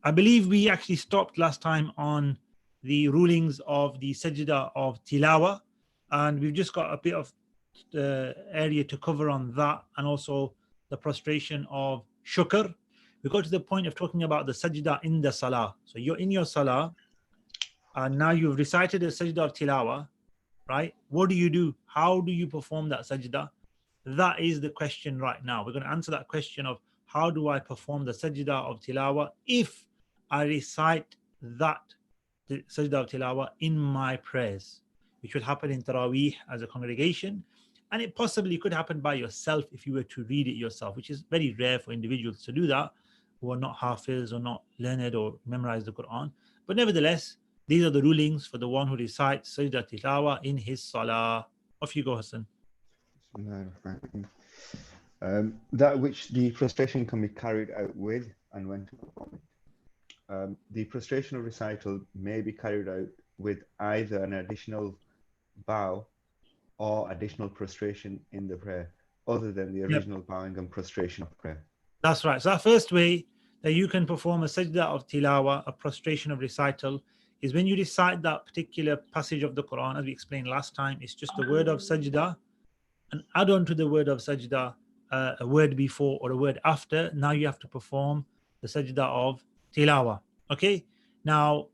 I believe we actually stopped last time on the rulings of the Sajdah of Tilawah, and we've just got a bit of area to cover on that, and also the prostration of shukr. We got to the point of talking about the Sajdah in the Salah. So you're in your Salah, and now you've recited the Sajdah of Tilawah, right? What do you do? How do you perform that Sajdah? That is the question right now. We're going to answer that question of how do I perform the Sajdah of Tilawah if I recite that the Sajdah of Tilawah in my prayers, which will happen in Taraweeh as a congregation, and it possibly could happen by yourself if you were to read it yourself, which is very rare for individuals to do that who are not Hafiz or not learned or memorize the Quran. But nevertheless, these are the rulings for the one who recites Sajdah Tilawah in his Salah. Off you go, Hassan. That which the prostration can be carried out with and when to perform it. The prostration of recital may be carried out with either an additional bow or additional prostration in the prayer, other than the original bowing and prostration of prayer. That's right. So that first way that you can perform a Sajdah of Tilawah, a prostration of recital, is when you recite that particular passage of the Quran, as we explained last time. It's just the word of Sajdah, and add on to the word of Sajdah a word before or a word after. Now you have to perform the Sajdah of Tilawah. Okay, now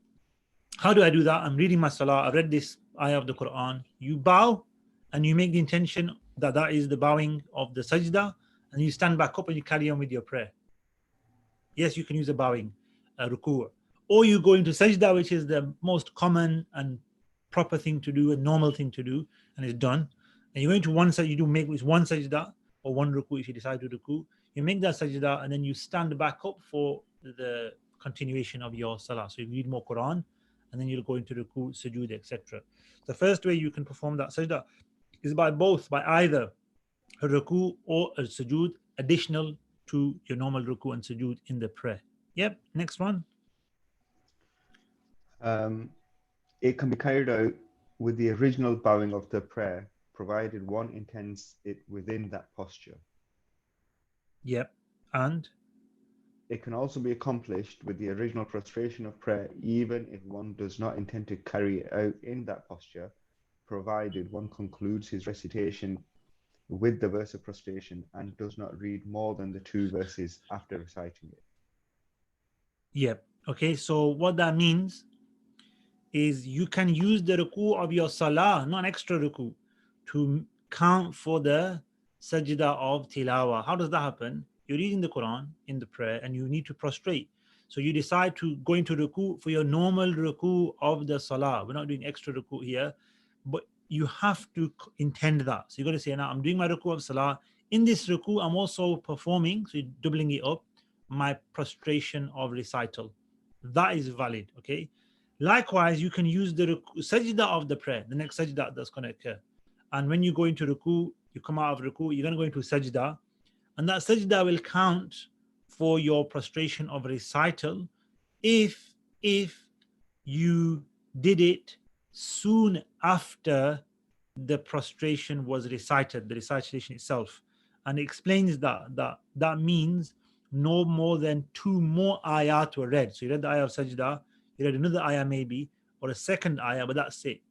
how do I do that? I'm reading my Salah, I read this ayah of the Quran. You bow and you make the intention that that is the bowing of the Sajdah, and you stand back up and you carry on with your prayer. Yes, you can use a bowing, ruku', or you go into Sajdah, which is the most common and proper thing to do, a normal thing to do, and it's done. And you go into one sajdah, you do make with one sajdah or one ruku if you decide to ruku. You make that sajdah and then you stand back up for the continuation of your salah. So you read more Quran and then you'll go into ruku, sujood, etc. The first way you can perform that sajdah is by either a ruku or a sujood additional to your normal ruku and sujood in the prayer. Yep, next one. It can be carried out with the original bowing of the prayer, provided one intends it within that posture. Yep, and? It can also be accomplished with the original prostration of prayer, even if one does not intend to carry it out in that posture, provided one concludes his recitation with the verse of prostration and does not read more than the 2 verses after reciting it. Yep, okay, so what that means is you can use the ruku of your salah, not extra ruku, to count for the sajdah of tilawah. How does that happen? You're reading the Quran in the prayer and you need to prostrate. So you decide to go into ruku for your normal ruku of the salah. We're not doing extra ruku here, but you have to intend that. So you got to say, now I'm doing my ruku of salah. In this ruku, I'm also performing, so you're doubling it up, my prostration of recital. That is valid, okay? Likewise, you can use the sajdah of the prayer, the next sajdah that's going to occur. And when you go into ruku, you come out of ruku, you're going to go into sajdah, and that sajdah will count for your prostration of recital if you did it soon after the prostration was recited, the recitation itself. And it explains that means no more than 2 more ayat were read. So you read the ayah of sajdah, you read another ayah maybe, or a second ayah, but that's it.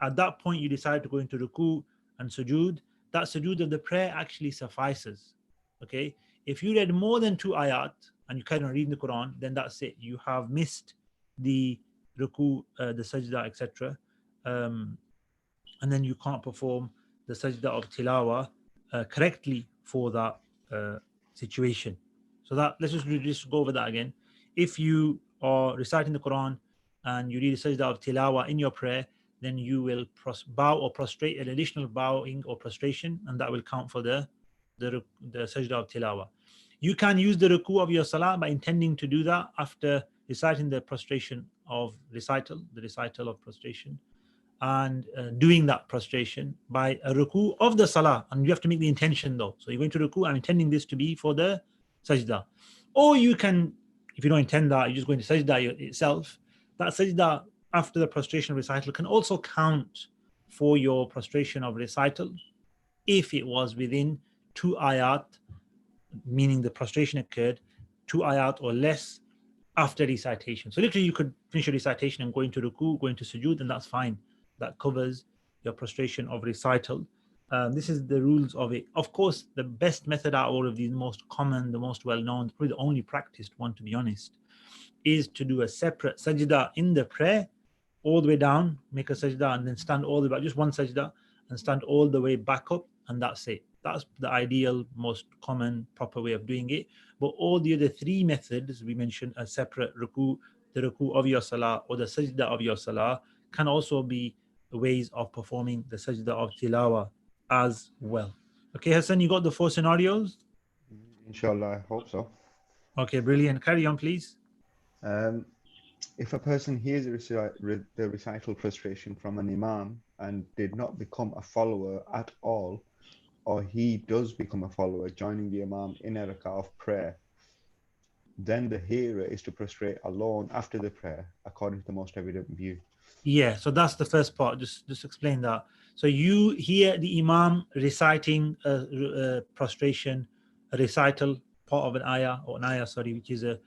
At that point, you decide to go into ruku and sujood. That sujood of the prayer actually suffices. Okay? If you read more than 2 ayat and you carry on reading the Quran, then that's it. You have missed the ruku, the sajdah, etc. And then you can't perform the sajdah of tilawah correctly for that situation. So that let's just go over that again. If you are reciting the Quran and you read the sajdah of tilawah in your prayer, then you will bow or prostrate, an additional bowing or prostration, and that will count for the sajdah of tilawah. You can use the ruku of your salah by intending to do that after reciting the prostration of recital, the recital of prostration, and doing that prostration by a ruku of the salah. And you have to make the intention though. So you're going to ruku, I'm intending this to be for the sajdah. Or you can, if you don't intend that, you're just going to sajdah itself. That sajdah after the prostration of recital can also count for your prostration of recital if it was within 2 ayat, meaning the prostration occurred 2 ayat or less after recitation. So literally you could finish your recitation and go into ruku, go into sujood, and that's fine. That covers your prostration of recital. This is the rules of it. Of course, the best method out of all of these, most common, the most well-known, probably the only practiced one, to be honest, is to do a separate sajda in the prayer, all the way down, make a sajda, and then stand all the way back, just one sajda, and stand all the way back up, and that's it. That's the ideal, most common, proper way of doing it. But all the other three methods we mentioned, a separate ruku, the ruku of your salah, or the sajda of your salah, can also be ways of performing the sajda of tilawah as well. Okay, Hassan, you got the four scenarios? Inshallah, I hope so. Okay, brilliant. Carry on, please. If a person hears the recital prostration from an imam and did not become a follower at all, or he does become a follower, joining the imam in a rak'ah of prayer, then the hearer is to prostrate alone after the prayer, according to the most evident view. Yeah, so that's the first part. Just explain that. So you hear the imam reciting a prostration, a recital, part of an ayah, sorry, which is a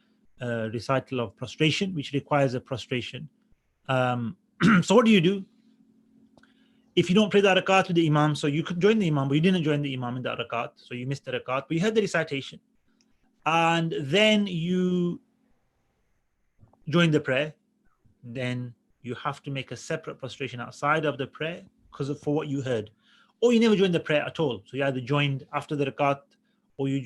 recital of prostration, which requires a prostration. So what do? If you don't pray that rakat with the imam, so you could join the imam, but you didn't join the imam in that rakat, so you missed the rakat, but you heard the recitation. And then you join the prayer, then you have to make a separate prostration outside of the prayer for what you heard. Or you never joined the prayer at all. So you either joined after the rakat, or you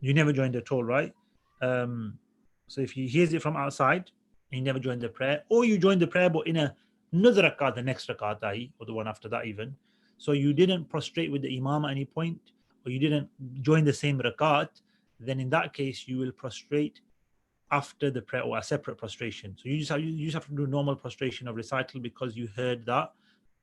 never joined at all, right? So if you hears it from outside, and you never joined the prayer, or you joined the prayer but in another rakat, the next rakat, or the one after that even. So you didn't prostrate with the imam at any point, or you didn't join the same rakat, then in that case you will prostrate after the prayer, or a separate prostration. So you just have to do normal prostration of recital because you heard that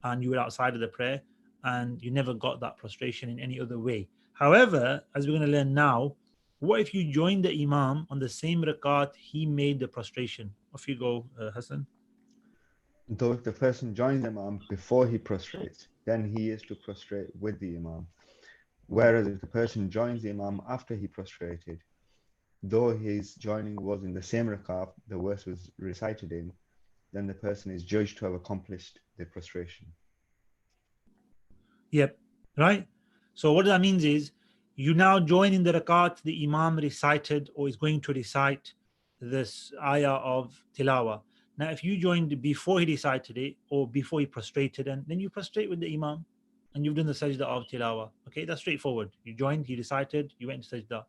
and you were outside of the prayer and you never got that prostration in any other way. However, as we're going to learn now, what if you join the imam on the same rakat he made the prostration? Off you go, Hassan. Though if the person joins the imam before he prostrates, then he is to prostrate with the imam. Whereas if the person joins the imam after he prostrated, though his joining was in the same rak'ah the verse was recited in, then the person is judged to have accomplished the prostration. Yep, right? So what that means is you now join in the rakat the imam recited or is going to recite this ayah of tilawah. Now, if you joined before he recited it or before he prostrated, and then you prostrate with the imam and you've done the sajda of tilawah. Okay, that's straightforward. You joined, he recited, you went to sajda.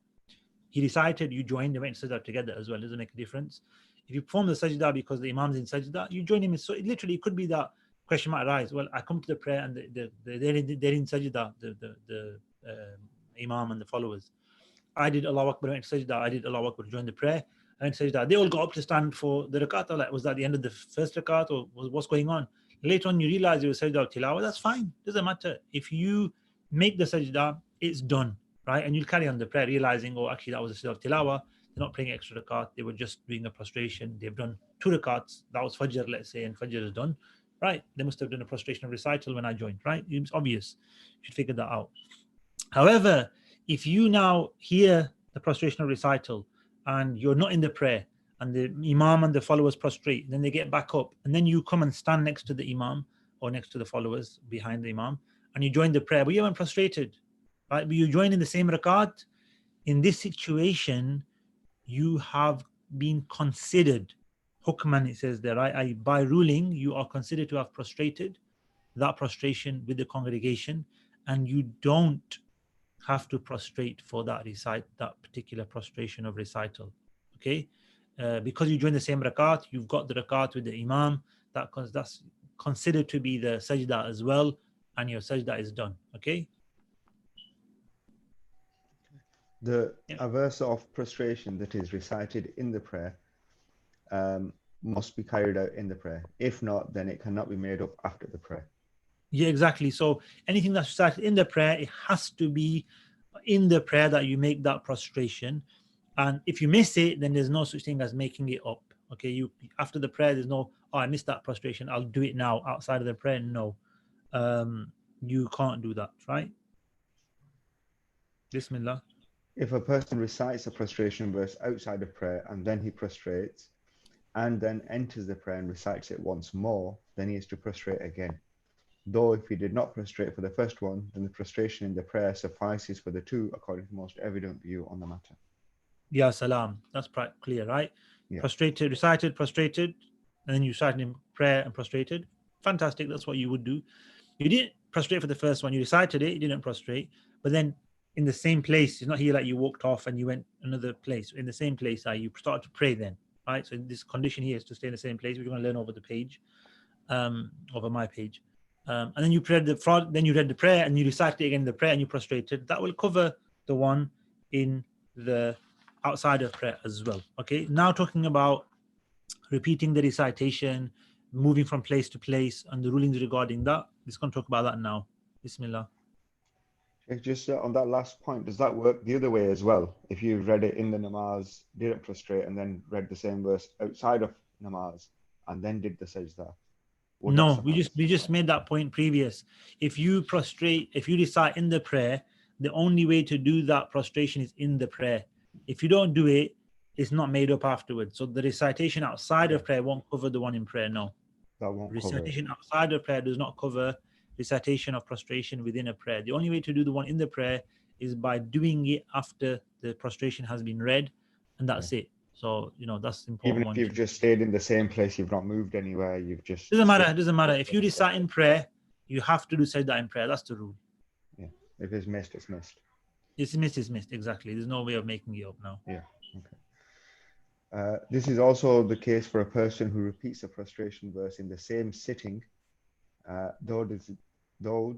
He recited, you joined, they went to sajda together as well. Doesn't make a difference. If you perform the sajda because the imam's in sajda, you join him. So it literally could be that question might arise. Well, I come to the prayer and they're in sajda, the imam and the followers. I did Allahu Akbar, went to sajda. I did Allahu Akbar, joined the prayer. I went to sajda. They all got up to stand for the rakat. Like, was that the end of the first rakat or what's going on? Later on, you realize it was sajda of tilawah. That's fine. Doesn't matter. If you make the sajda, it's done, right? And you'll carry on the prayer, realizing, oh, actually, that was a sajda of tilawah. They're not praying extra rakat. They were just doing a prostration. They've done 2 rakats. That was Fajr, let's say, and Fajr is done. Right? They must have done a prostration of recital when I joined, right? It's obvious. You should figure that out. However, if you now hear the prostration of recital and you're not in the prayer and the imam and the followers prostrate, then they get back up and then you come and stand next to the imam or next to the followers behind the imam and you join the prayer, but you haven't prostrated, right? But you join in the same rakat. In this situation, you have been considered, hukman, it says there, right? By ruling, you are considered to have prostrated that prostration with the congregation, and you don't have to prostrate for that particular prostration of recital. Okay, because you join the same rakat, you've got the rakat with the imam. That's considered to be the sajda as well, and your sajda is done. Okay. A verse of prostration that is recited in the prayer must be carried out in the prayer. If not, then it cannot be made up after the prayer. Yeah, exactly. So anything that's recited in the prayer, it has to be in the prayer that you make that prostration. And if you miss it, then there's no such thing as making it up. Okay, you after the prayer, there's no, oh, I missed that prostration, I'll do it now outside of the prayer. No, you can't do that, right? Bismillah. if a person recites a prostration verse outside of prayer and then he prostrates and then enters the prayer and recites it once more, then he is to prostrate again. Though if he did not prostrate for the first one, then the prostration in the prayer suffices for the two, according to the most evident view on the matter. Ya salam. That's clear, right? Yeah. Prostrated, recited, prostrated, and then you recited in prayer and prostrated. Fantastic. That's what you would do. You didn't prostrate for the first one. You recited it. You didn't prostrate. But then in the same place, it's not here like you walked off and you went another place. In the same place, you started to pray then, right? So this condition here is to stay in the same place. We're going to learn over the page, over my page. And then you prayed then you read the prayer and you recited it again in the prayer and you prostrated. That will cover the one in the outside of prayer as well. Okay, now talking about repeating the recitation, moving from place to place, and the rulings regarding that. Let's go and talk about that now. Bismillah. Just on that last point, does that work the other way as well? If you read it in the namaz, didn't prostrate, and then read the same verse outside of namaz, and then did the sajdah? No, we just made that point previous. If you prostrate, if you recite in the prayer, the only way to do that prostration is in the prayer. If you don't do it, it's not made up afterwards. So the recitation outside of prayer won't cover the one in prayer. No, that won't recitation cover it. outside of prayer does not cover recitation of prostration within a prayer. The only way to do the one in the prayer is by doing it after the prostration has been read, and that's it. So that's important. Even if you've just stayed in the same place, you've not moved anywhere, you've just doesn't matter. If you recite in prayer, you have to do sajdah in prayer. That's the rule. Yeah. If it's missed, it's missed. It's missed. Exactly. There's no way of making it up now. Yeah. Okay. This is also the case for a person who repeats a prostration verse in the same sitting, though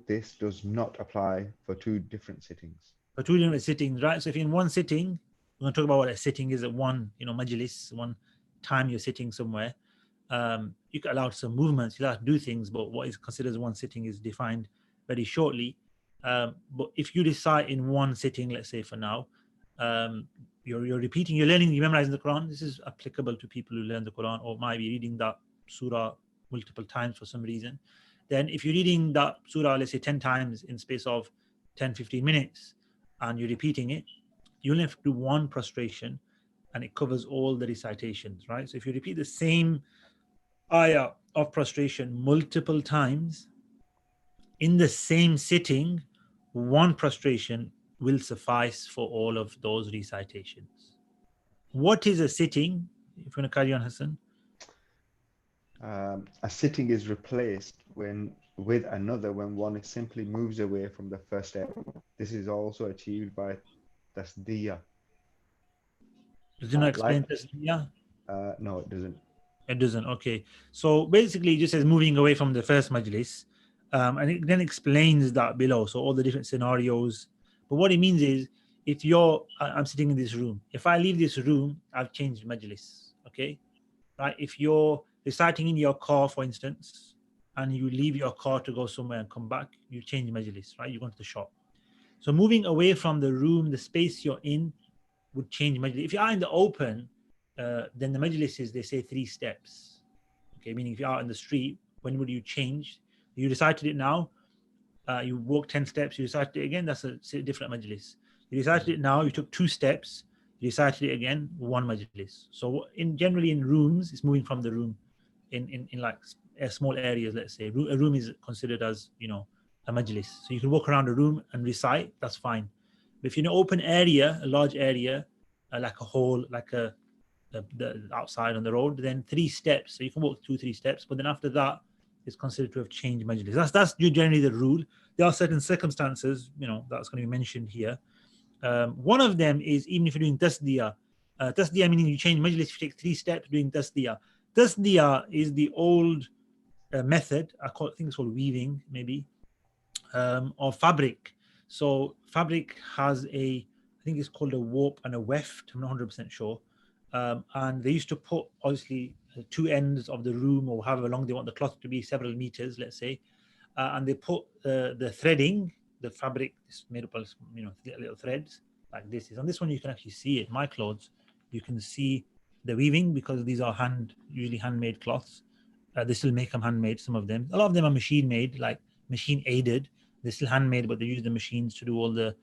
this does not apply for two different sittings. For two different sittings, right? So if you're in one sitting, we're going to talk about what a sitting is at one, majlis, one time you're sitting somewhere. You can allow some movements, you have to do things, but what is considered as one sitting is defined very shortly. But if you recite in one sitting, let's say for now, you're repeating, you're learning, you're memorizing the Quran. This is applicable to people who learn the Quran or might be reading that surah multiple times for some reason. Then if you're reading that surah, let's say 10 times in space of 10, 15 minutes, and you're repeating it, you only have to do one prostration and it covers all the recitations, right? So if you repeat the same ayah of prostration multiple times in the same sitting, one prostration will suffice for all of those recitations. What is a sitting? If you want to carry on, Hassan. A sitting is replaced with another when one simply moves away from the first area. This is also achieved by tasdiyah. Does it not explain tasdiyah? No, it doesn't. It doesn't. Okay. So basically, it just says moving away from the first majlis, and it then explains that below. So all the different scenarios. But what it means is, if I'm sitting in this room. If I leave this room, I've changed majlis. Okay, right? If you're reciting in your car, for instance, and you leave your car to go somewhere and come back, you change majlis, right? You go to the shop. So moving away from the room, the space you're in, would change majlis. If you are in the open, then the majlis is, they say 3 steps. Okay, meaning if you're out in the street, when would you change? You recited it now, you walk 10 steps, you recited it again, that's a different majlis. You recited it now, you took 2 steps, you recited it again, 1 majlis. So generally in rooms, it's moving from the room in like small areas, let's say. A room is considered as, a majlis. So you can walk around a room and recite, that's fine. But if you're in an open area, a large area, like a hall, like the outside on the road, then 3 steps. So you can walk 2-3 steps, but then after that, it's considered to have changed majlis. That's generally the rule. There are certain circumstances, that's going to be mentioned here. One of them is even if you're doing tasdiyah. Tasdiyah meaning you change majlis, you take 3 steps doing tasdiyah. Tasdiyah is the old method, I think it's called weaving, maybe, of fabric. So fabric has I think it's called a warp and a weft, I'm not 100% sure. And they used to put, obviously, 2 ends of the room or however long they want the cloth to be, several meters, let's say, and they put the threading, the fabric is made up of, little threads like this. On this one, you can actually see it. My clothes, you can see the weaving because these are usually handmade cloths. They still make them handmade, some of them. A lot of them are machine made, like machine aided. They're still handmade, but they use the machines to do all the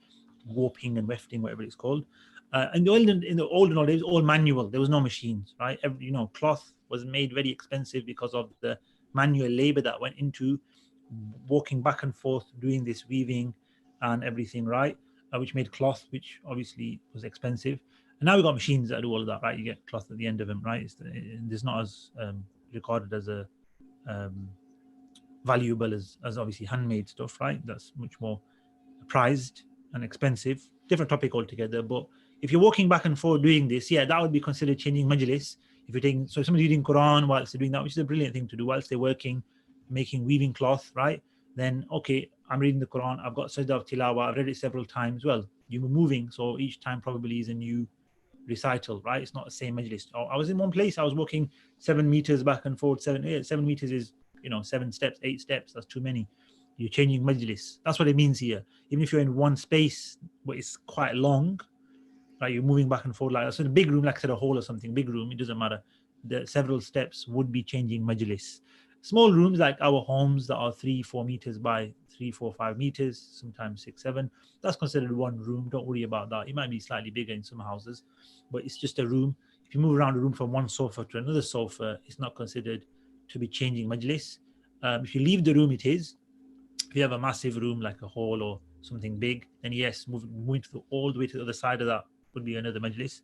warping and wefting, whatever it's called. In the olden days, all manual. There was no machines, right? Cloth was made very expensive because of the manual labor that went into walking back and forth, doing this weaving and everything, right? Which made cloth, which obviously was expensive. And now we've got machines that do all of that, right? You get cloth at the end of them, right? It's not as regarded as a valuable as obviously handmade stuff, right? That's much more prized and expensive. Different topic altogether. But if you're walking back and forth doing this, yeah, that would be considered changing majlis. If you're taking, so somebody's reading Quran whilst they're doing that, which is a brilliant thing to do whilst they're working, making weaving cloth, right? Then okay, I'm reading the Quran, I've got Sajdah of Tilawah, I've read it several times. Well, you're moving, so each time probably is a new recital, right? It's not the same majlis. I was in one place, I was walking 7 meters back and forth. 7 meters is 7 steps, 8 steps. That's too many. You're changing majlis. That's what it means here. Even if you're in one space, but it's quite long, right? You're moving back and forth like that. So in a big room, like I said, a hall or something, big room, it doesn't matter. The several steps would be changing majlis. Small rooms like our homes that are 3-4 meters by 3-4-5 meters, sometimes 6-7, that's considered one room. Don't worry about that. It might be slightly bigger in some houses, but it's just a room. If you move around a room from one sofa to another sofa, it's not considered to be changing majlis. If you leave the room, it is. If you have a massive room like a hall or something big, then yes, moving all the way to the other side of that would be another majlis,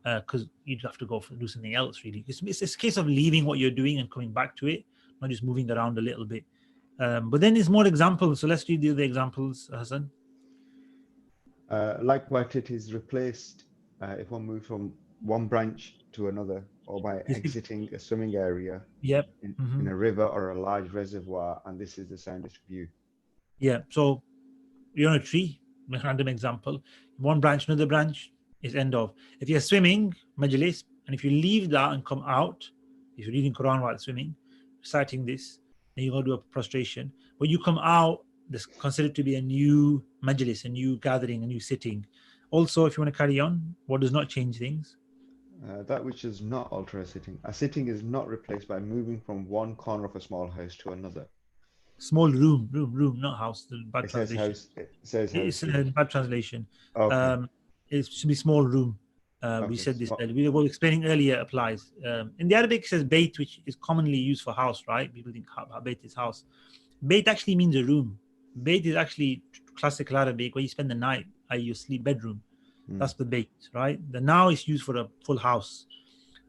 because you'd have to go do something else really. It's a case of leaving what you're doing and coming back to it, not just moving around a little bit. But then there's more examples. So let's read the other examples, Hassan. Likewise, it is replaced if one moves from one branch to another, or by exiting a swimming area in a river or a large reservoir, and this is the soundest view. Yeah, so you're on a tree, random example, one branch, another branch is end of. If you're swimming, majlis, and if you leave that and come out, if you're reading Quran while swimming, reciting this, then you go do a prostration. When you come out, this considered to be a new majlis, a new gathering, a new sitting. Also, if you want to carry on, what does not change things? That which does not alter a sitting. A sitting is not replaced by moving from one corner of a small house to another. Small room, not house. The bad it says translation. house. It says house. It's a bad translation. Okay. It should be small room. We said this earlier. We were explaining earlier applies. In the Arabic, it says bayt, which is commonly used for house, right? People think bayt is house. Bayt actually means a room. Bayt is actually classical Arabic where you spend the night, i.e. your sleep bedroom. That's the bayt, right? The now is used for a full house.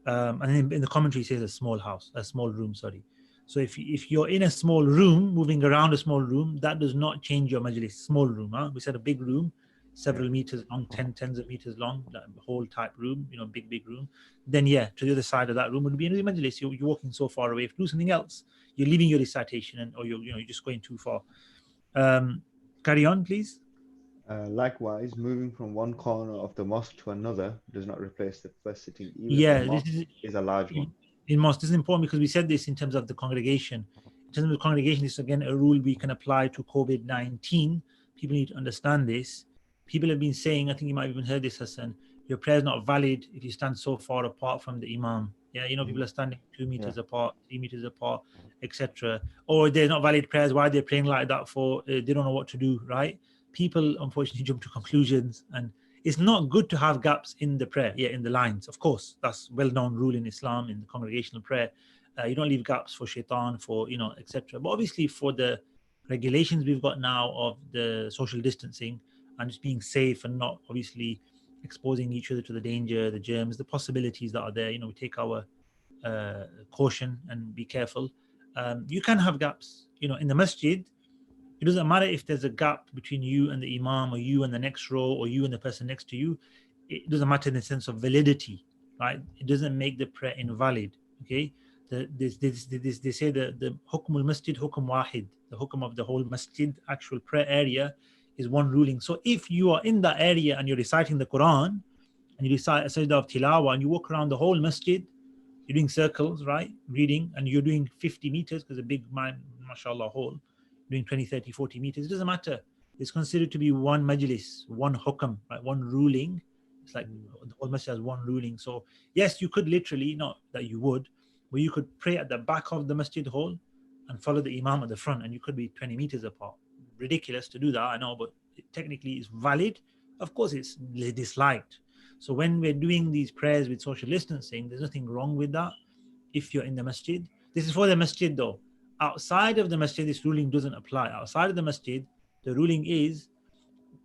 And in the commentary, it says a small house, a small room, sorry. So if you're in a small room, moving around a small room, that does not change your majlis. Small room, huh? We said a big room, several meters long, tens of meters long, that whole type room, big room. Then to the other side of that room would be another majlis. You're walking so far away to do something else. You're leaving your recitation, or you're just going too far. Carry on, please. Likewise, moving from one corner of the mosque to another does not replace the first sitting, even if the mosque is a large one. In mosque, this is important because we said this in terms of the congregation. In terms of the congregation, this is again a rule we can apply to COVID-19. People need to understand this. People have been saying, I think you might have even heard this, Hassan, your prayer is not valid if you stand so far apart from the imam. Yeah, people are standing 2 meters apart, 3 meters apart, etc. Or they're not valid prayers. Why they're praying like that for? They don't know what to do, right? People unfortunately jump to conclusions, and it's not good to have gaps in the prayer, in the lines. Of course, that's well-known rule in Islam, in the congregational prayer. You don't leave gaps for shaitan, for, etc. But obviously for the regulations we've got now of the social distancing and just being safe and not obviously exposing each other to the danger, the germs, the possibilities that are there, we take our caution and be careful. You can have gaps, in the masjid. It doesn't matter if there's a gap between you and the imam, or you and the next row, or you and the person next to you. It doesn't matter in the sense of validity, right? It doesn't make the prayer invalid, okay? They say the hukm al-masjid, hukm wahid. The hukm of the whole masjid, actual prayer area, is one ruling. So if you are in that area and you're reciting the Quran, and you recite a sajdah of tilawah, and you walk around the whole masjid, you're doing circles, right? Reading, and you're doing 50 meters, because a big man, mashallah, hall, doing 20, 30, 40 meters, it doesn't matter. It's considered to be one majlis, one hukam, right? One ruling. It's like the whole masjid has one ruling. So yes, you could literally, not that you would, but you could pray at the back of the masjid hall and follow the imam at the front, and you could be 20 meters apart. Ridiculous to do that, I know, but it technically is valid of course it's disliked. So when we're doing these prayers with social distancing, there's nothing wrong with that if you're in the masjid. This is for the masjid though. Outside of the masjid, this ruling doesn't apply. Outside of the masjid, the ruling is,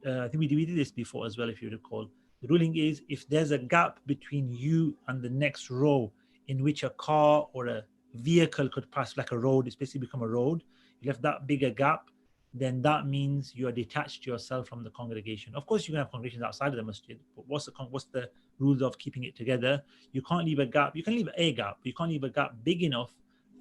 I think we did this before as well, if you recall. The ruling is if there's a gap between you and the next row in which a car or a vehicle could pass, like a road, it's basically become a road, you left that bigger gap, then that means you are detached yourself from the congregation. Of course, you can have congregations outside of the masjid, but what's the rules of keeping it together? You can't leave a gap. You can leave a gap, but you can't leave a gap big enough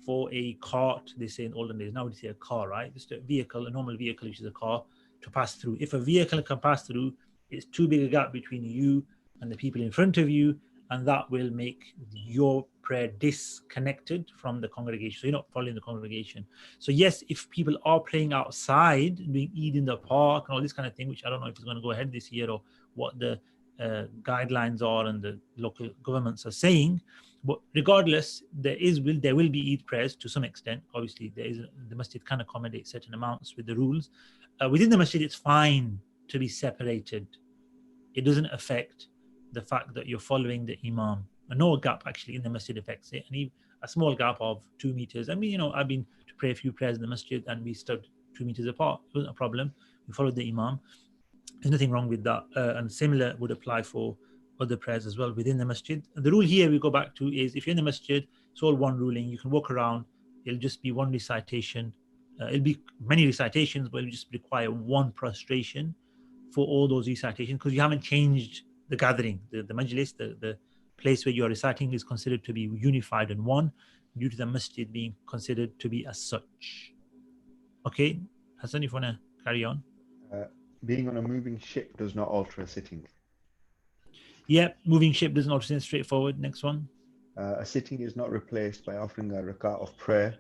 for a cart, they say in olden days. Now we say a car, right? Just a vehicle, a normal vehicle, which is a car, to pass through. If a vehicle can pass through, it's too big a gap between you and the people in front of you, and that will make your prayer disconnected from the congregation. So you're not following the congregation. So yes, if people are praying outside, doing Eid in the park and all this kind of thing, which I don't know if it's going to go ahead this year or what the guidelines are and the local governments are saying, but regardless, there will be Eid prayers to some extent. Obviously, the masjid can accommodate certain amounts with the rules. Within the masjid, it's fine to be separated. It doesn't affect the fact that you're following the imam. No gap actually in the masjid affects it. And a small gap of 2 meters. I mean, I've been to pray a few prayers in the masjid and we stood 2 meters apart. It wasn't a problem. We followed the imam. There's nothing wrong with that. And similar would apply for other prayers as well within the masjid. And the rule here we go back to is if you're in the masjid, it's all one ruling. You can walk around. It'll just be one recitation. It'll be many recitations, but it'll just require one prostration for all those recitations because you haven't changed the gathering. The majlis, the place where you are reciting is considered to be unified and one due to the masjid being considered to be as such. Okay, Hassan, if you want to carry on. Being on a moving ship does not alter a sitting. Yep, moving ship doesn't alter, straightforward. Next one. A sitting is not replaced by offering a rakat of prayer.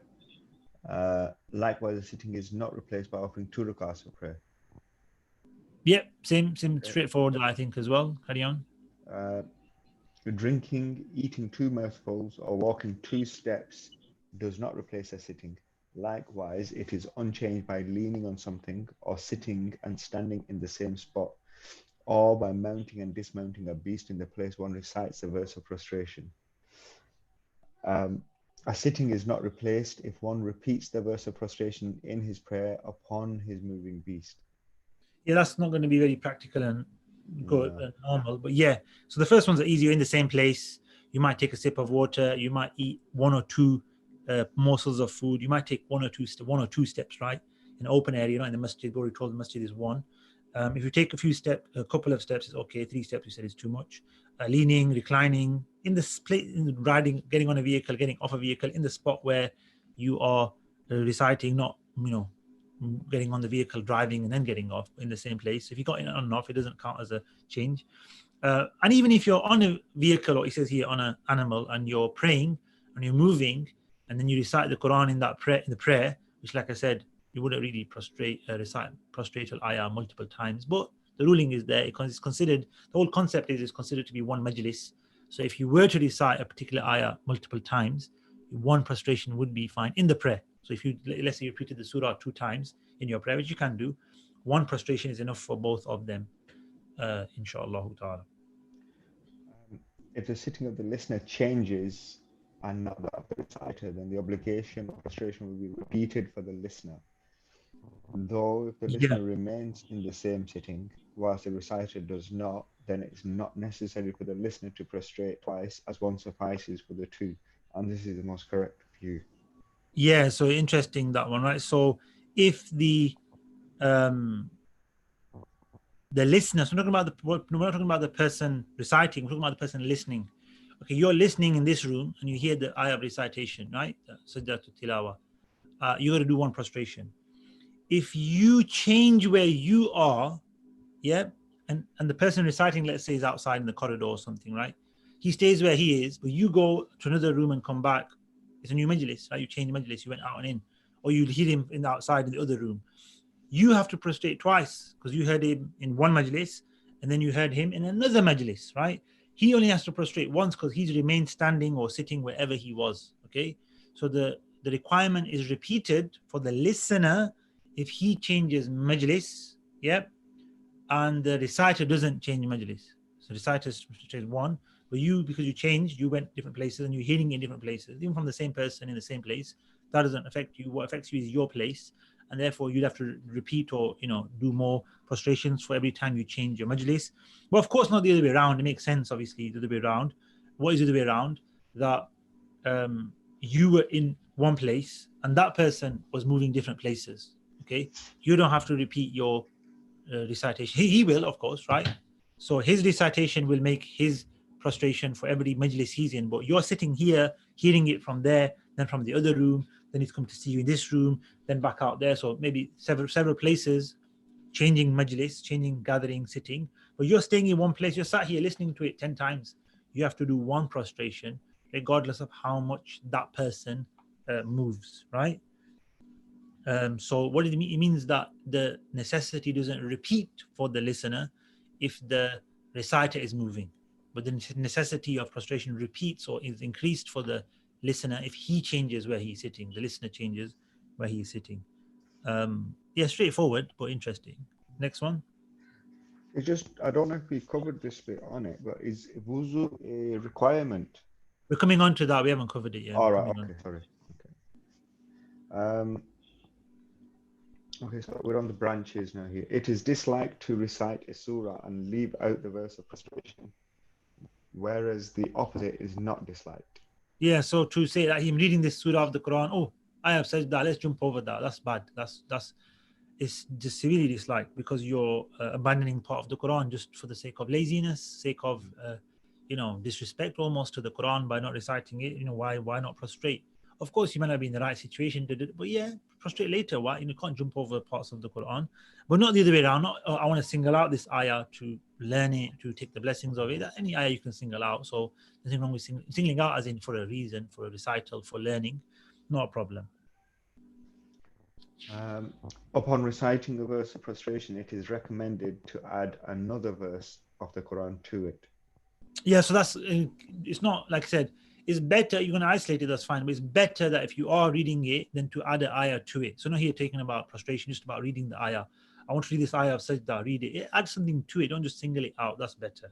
Likewise, a sitting is not replaced by offering 2 rakats of prayer. Yep, same straightforward, I think, as well. Carry on. Drinking, eating 2 mouthfuls, or walking 2 steps does not replace a sitting. Likewise, it is unchanged by leaning on something or sitting and standing in the same spot, or by mounting and dismounting a beast in the place one recites the verse of prostration. A sitting is not replaced if one repeats the verse of prostration in his prayer upon his moving beast. Yeah, that's not going to be very practical and good and normal, but yeah. So the first ones are easier in the same place. You might take a sip of water. You might eat 1 or 2 morsels of food. You might take 1 or 2 steps, right? In an open area, not in the masjid. Already told the masjid is 1. If you take a couple of steps, it's okay. 3 steps, you said, is too much. Leaning, reclining, in the split, riding, getting on a vehicle, getting off a vehicle, in the spot where you are reciting, not getting on the vehicle, driving, and then getting off in the same place. If you got in on and off, it doesn't count as a change. And even if you're on a vehicle, or it says here on an animal, and you're praying and you're moving, and then you recite the Quran in the prayer, which, like I said, you wouldn't really recite prostrate al-ayah multiple times, but the ruling is there because it's considered, the whole concept is considered to be one majlis. So if you were to recite a particular ayah multiple times, 1 prostration would be fine in the prayer. So if let's say you repeated the surah 2 times in your prayer, which you can do, 1 prostration is enough for both of them, inshallah ta'ala. If the sitting of the listener changes and not that of the reciter, then the obligation of prostration will be repeated for the listener. Though if the listener remains in the same sitting, whilst the reciter does not, then it's not necessary for the listener to prostrate twice, as 1 suffices for the 2. And this is the most correct view. Yeah, so interesting, that one, right? So if the listener, so we're not talking about the person reciting, we're talking about the person listening. Okay, you're listening in this room and you hear the ayah of recitation, right? Sajdah to Tilawah. You got to do 1 prostration. If you change where you are, yeah, and the person reciting, let's say, is outside in the corridor or something, right? He stays where he is, but you go to another room and come back. It's a new majlis, right? You change majlis, you went out and in, or you hear him in the outside in the other room. You have to prostrate twice because you heard him in 1 majlis and then you heard him in another majlis, right? He only has to prostrate once because he's remained standing or sitting wherever he was. Okay, so the requirement is repeated for the listener if he changes majlis, yep, and the reciter doesn't change majlis. So reciter is one, but you, because you changed, you went different places and you're hearing in different places, even from the same person in the same place. That doesn't affect you. What affects you is your place, and therefore you'd have to repeat or do more prostrations for every time you change your majlis. But of course, not the other way around. It makes sense, obviously, the other way around. What is the other way around? That you were in one place and that person was moving different places. Okay, you don't have to repeat your recitation. He will, of course, right? So his recitation will make his prostration for every majlis he's in, but you're sitting here hearing it from there, then from the other room, then he's come to see you in this room, then back out there. So maybe several places, changing majlis, changing gathering, sitting, but you're staying in one place. You're sat here listening to it 10 times. You have to do one prostration regardless of how much that person moves, right? So what does it mean? It means that the necessity doesn't repeat for the listener if the reciter is moving, but the necessity of prostration repeats or is increased for the listener if he changes where he's sitting. The listener changes where he's sitting. Yeah, straightforward but interesting. Next one. It's just, I don't know if we covered this bit on it, but is wuzu a requirement? We're coming on to that. We haven't covered it yet. All right, okay, sorry. Okay, so we're on the branches now here. It is disliked to recite a surah and leave out the verse of prostration, whereas the opposite is not disliked. Yeah, so to say that him reading this surah of the Quran, oh, I have said that, let's jump over that. That's bad. It's just severely disliked because you're abandoning part of the Quran just for the sake of laziness, sake of disrespect almost to the Quran by not reciting it. Why not prostrate? Of course, you might not be in the right situation to do it, but yeah, prostrate later. Why? You can't jump over parts of the Quran, but not the other way around. Not I want to single out this ayah to learn it, to take the blessings of it. Any ayah you can single out. So nothing wrong with singling out, as in for a reason, for a recital, for learning, not a problem. Upon reciting a verse of prostration, it is recommended to add another verse of the Quran to it. Yeah, so that's it's not, like I said, it's better. You're going to isolate it, that's fine, but it's better that if you are reading it, then to add an ayah to it. So not here talking about prostration, just about reading the ayah. I want to read this ayah of Sajdah, read it. Add something to it, don't just single it out. That's better.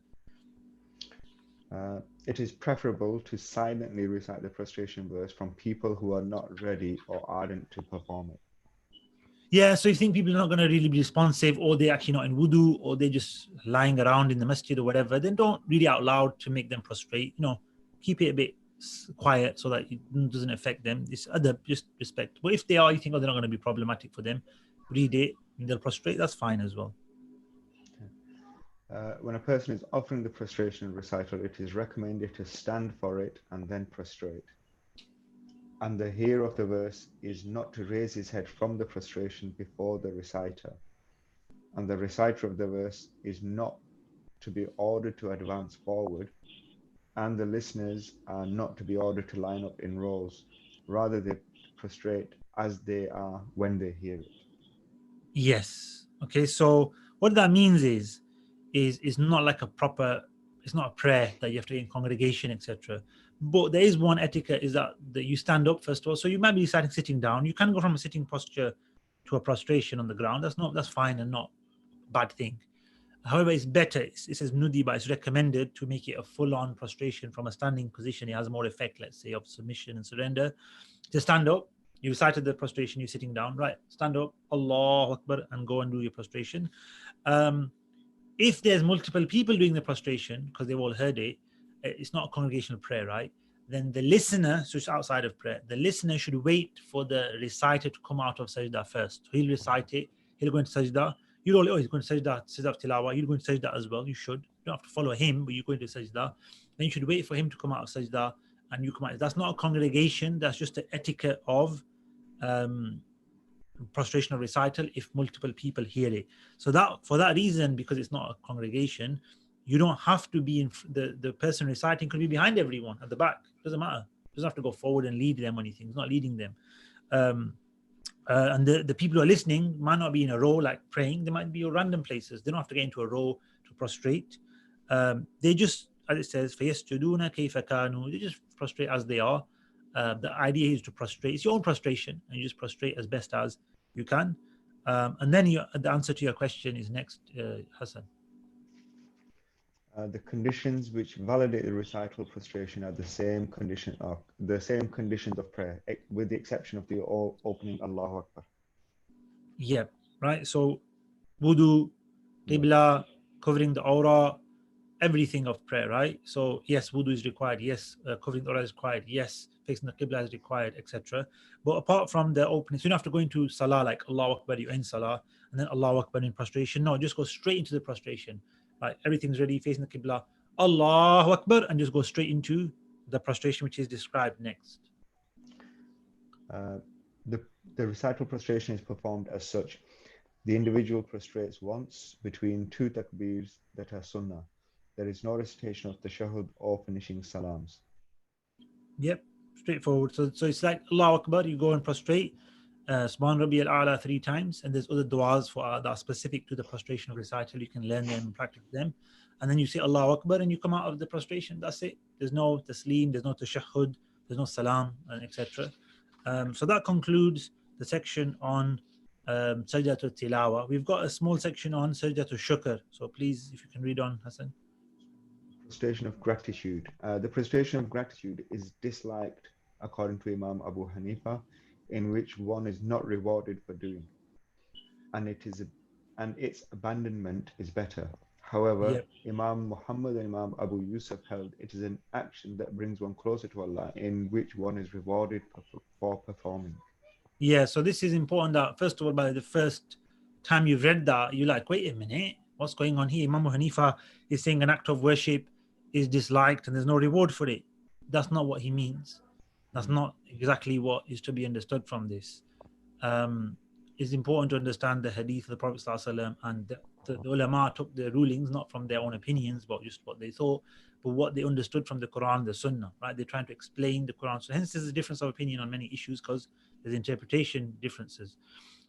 It is preferable to silently recite the prostration verse from people who are not ready or ardent to perform it. Yeah, so if you think people are not going to really be responsive, or they're actually not in wudu, or they're just lying around in the masjid or whatever, then don't read it out loud to make them prostrate. Keep it a bit quiet so that it doesn't affect them. This other, just respect. But if they are, you think, they're not going to be problematic for them, read it and they'll prostrate. That's fine as well. When a person is offering the prostration recital, it is recommended to stand for it and then prostrate. And the hearer of the verse is not to raise his head from the prostration before the reciter. And the reciter of the verse is not to be ordered to advance forward, and the listeners are not to be ordered to line up in rows. Rather, they prostrate as they are when they hear it. Yes. Okay, so what that means is not like a proper, it's not a prayer that you have to be in congregation, etc. But there is one etiquette, is that you stand up first of all. So you might be sitting down. You can go from a sitting posture to a prostration on the ground. That's fine and not a bad thing. However, it's better. It says nudi, but it's recommended to make it a full-on prostration from a standing position. It has more effect, let's say, of submission and surrender. To stand up, you recited the prostration, you're sitting down, right? Stand up, Allahu Akbar, and go and do your prostration. If there's multiple people doing the prostration, because they've all heard it, it's not a congregational prayer, right? Then the listener, so it's outside of prayer, the listener should wait for the reciter to come out of Sajdah first. So he'll recite it, he'll go into Sajdah. He's going to Sajdah of Tilawah, you're going to Sajdah as well. You should. You don't have to follow him, but you're going to Sajdah. Then you should wait for him to come out of Sajdah and you come out. That's not a congregation, that's just the etiquette of prostration or recital if multiple people hear it. So that, for that reason, because it's not a congregation, you don't have to be in the person reciting could be behind everyone at the back. Doesn't matter. Doesn't have to go forward and lead them or anything. It's not leading them. And the people who are listening might not be in a row like praying. They might be in random places. They don't have to get into a row to prostrate. They just, as it says, فَيَسْجُدُونَ كَيْفَ كَانُوا, they just prostrate as they are. The idea is to prostrate. It's your own prostration, and you just prostrate as best as you can. And then the answer to your question is next, Hassan. The conditions which validate the recital prostration are the same conditions of prayer, with the exception of the opening Allahu Akbar. Yeah, right. So wudu, qibla, covering the aura, everything of prayer, right? So yes, wudu is required. Yes, covering the aura is required. Yes, facing the qibla is required, etc. But apart from the opening, so you don't have to go into salah like Allahu Akbar, you end salah, and then Allahu Akbar in prostration. No, just go straight into the prostration. Like everything's ready, facing the qibla, Allahu Akbar, and just go straight into the prostration, which is described next. The recital prostration is performed as such. The individual prostrates once between two takbeers that are sunnah. There is no recitation of the tashahhud or finishing salams. Yep, straightforward. So it's like Allahu Akbar, you go and prostrate, Subhan Rabbi al-A'la 3 times, and there's other du'as for that are specific to the prostration of recital. You can learn them and practice them. And then you say Allahu Akbar and you come out of the prostration. That's it. There's no taslim, there's no tashahhud, there's no salam, etc. So that concludes the section on Sajdah to Tilawah. We've got a small section on Sajdah to Shukr. So please, if you can read on, Hassan. Prostration of gratitude. The prostration of gratitude is disliked according to Imam Abu Hanifa, in which one is not rewarded for doing, and its abandonment is better. However, Yep. Imam Muhammad and Imam Abu Yusuf held it is an action that brings one closer to Allah, in which one is rewarded for performing. Yeah, so this is important that first of all, by the first time you've read that, you're like, wait a minute, what's going on here? Imam Hanifa is saying an act of worship is disliked and there's no reward for it. That's not what he means. That's not exactly what is to be understood from this. It's important to understand the hadith of the Prophet ﷺ, and the ulama took the rulings not from their own opinions, but just what they thought, but what they understood from the Quran, the Sunnah, right? They're trying to explain the Quran. So hence there's a difference of opinion on many issues because there's interpretation differences.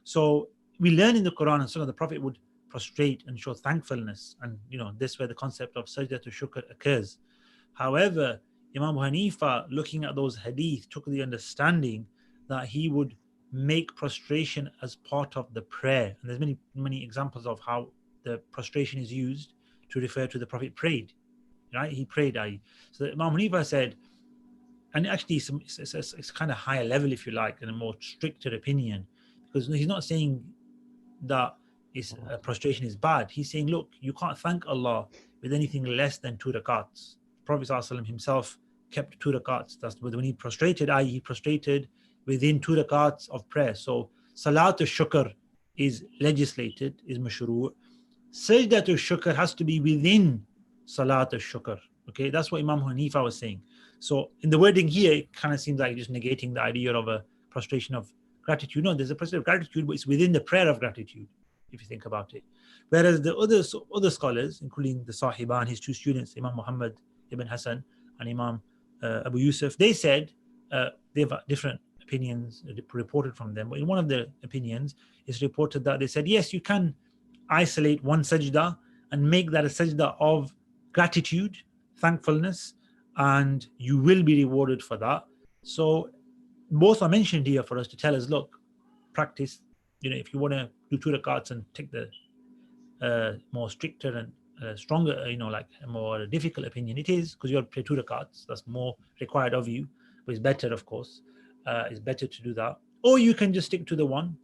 So we learn in the Quran and Sunnah the Prophet would prostrate and show thankfulness, and this is where the concept of sajdah to shukr occurs. However, Imam Hanifa, looking at those hadith, took the understanding that he would make prostration as part of the prayer. And there's many examples of how the prostration is used to refer to the Prophet prayed, right? He prayed. So Imam Hanifa said, and actually it's kind of higher level, if you like, and a more stricter opinion, because he's not saying that prostration is bad. He's saying, look, you can't thank Allah with anything less than 2 rakats. Prophet ﷺ himself kept 2 rakats. That's when he prostrated, he prostrated within 2 rakats of prayer. So Salat al-Shukr is legislated, is mashru'. Sajdah al-Shukr has to be within Salat al-Shukr. Okay, that's what Imam Hanifa was saying. So in the wording here, it kind of seems like just negating the idea of a prostration of gratitude. No, there's a prostration of gratitude, but it's within the prayer of gratitude, if you think about it. Whereas the other scholars, including the Sahiba and his 2 students, Imam Muhammad ibn Hassan and Imam Abu Yusuf, they said they have different opinions reported from them. But in one of the opinions, it's reported that they said, yes, you can isolate one sajdah and make that a sajdah of gratitude, thankfulness, and you will be rewarded for that. So both are mentioned here for us to tell us, look, practice, if you want to do 2 rakats and take the more stricter and stronger, like a more difficult opinion, it is, because you have to play 2 rakats. That's more required of you, but it's better, of course. It's better to do that. Or you can just stick to the one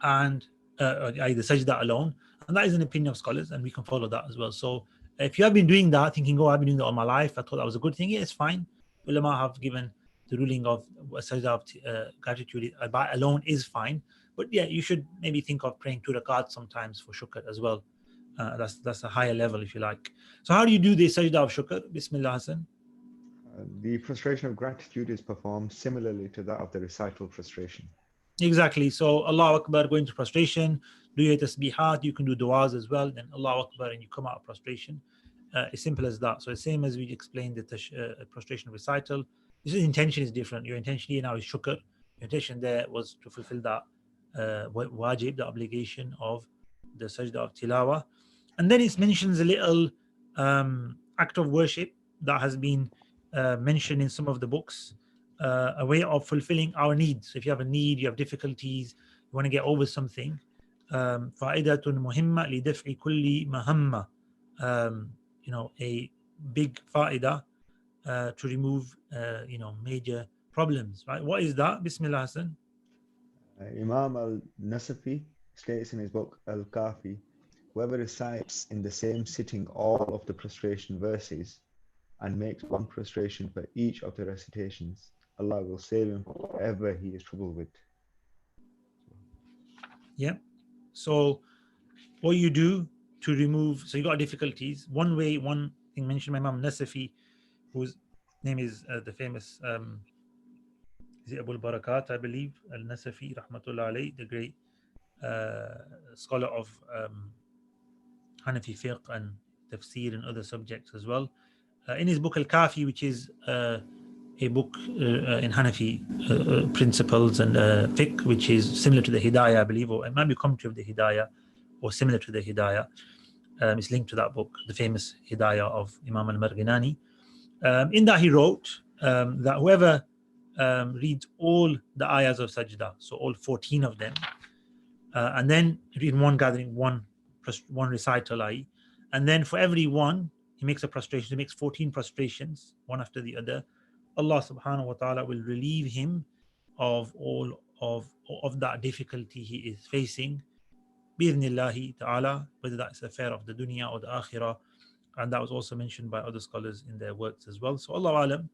and either sajda alone. And that is an opinion of scholars, and we can follow that as well. So if you have been doing that, thinking, I've been doing that all my life, I thought that was a good thing, yeah, it's fine. Ulama have given the ruling of sajda of gratitude alone is fine. But yeah, you should maybe think of praying 2 rakats sometimes for shukr as well. That's a higher level, if you like. So how do you do the sajda of shukr? Bismillah, Hassan. The prostration of gratitude is performed similarly to that of the recital prostration. Exactly. So Allahu Akbar, go into prostration, do your tasbihat, you can do du'as as well, then Allahu Akbar and you come out of prostration. As simple as that. So the same as we explained the prostration recital. This intention is different. Your intention here now is shukr. Your intention there was to fulfill that wajib, the obligation of the sajda of tilawah. And then it mentions a little act of worship that has been mentioned in some of the books, a way of fulfilling our needs. So if you have a need, you have difficulties, you want to get over something, فائدة مهمة لدفع كل مهمة. A big faida to remove major problems, right? What is that? Bismillah, Hassan. Imam al-Nasafi states in his book Al-Kafi, whoever recites in the same sitting all of the prostration verses and makes one prostration for each of the recitations, Allah will save him from whatever he is troubled with. Yeah. So what you do to remove, so you got difficulties. One thing mentioned by Imam Nasafi, whose name is the famous is it Abu al-Barakat, I believe, al-Nasafi, rahmatullah alayh, the great scholar of Hanafi fiqh and tafsir and other subjects as well. In his book Al-Kafi, which is a book in Hanafi principles and fiqh, which is similar to the Hidayah, I believe, or it might be commentary of the Hidayah, or similar to the Hidayah. It's linked to that book, the famous Hidayah of Imam al-Marghinani. In that he wrote that whoever reads all the ayahs of Sajdah, so all 14 of them, and then in one gathering, one recital, and then for every one, he makes a prostration, he makes 14 prostrations, one after the other. Allah subhanahu wa ta'ala will relieve him of all of that difficulty he is facing, bi'idhnillahi ta'ala, whether that's the affair of the dunya or the akhirah. And that was also mentioned by other scholars in their works as well. So Allah alam,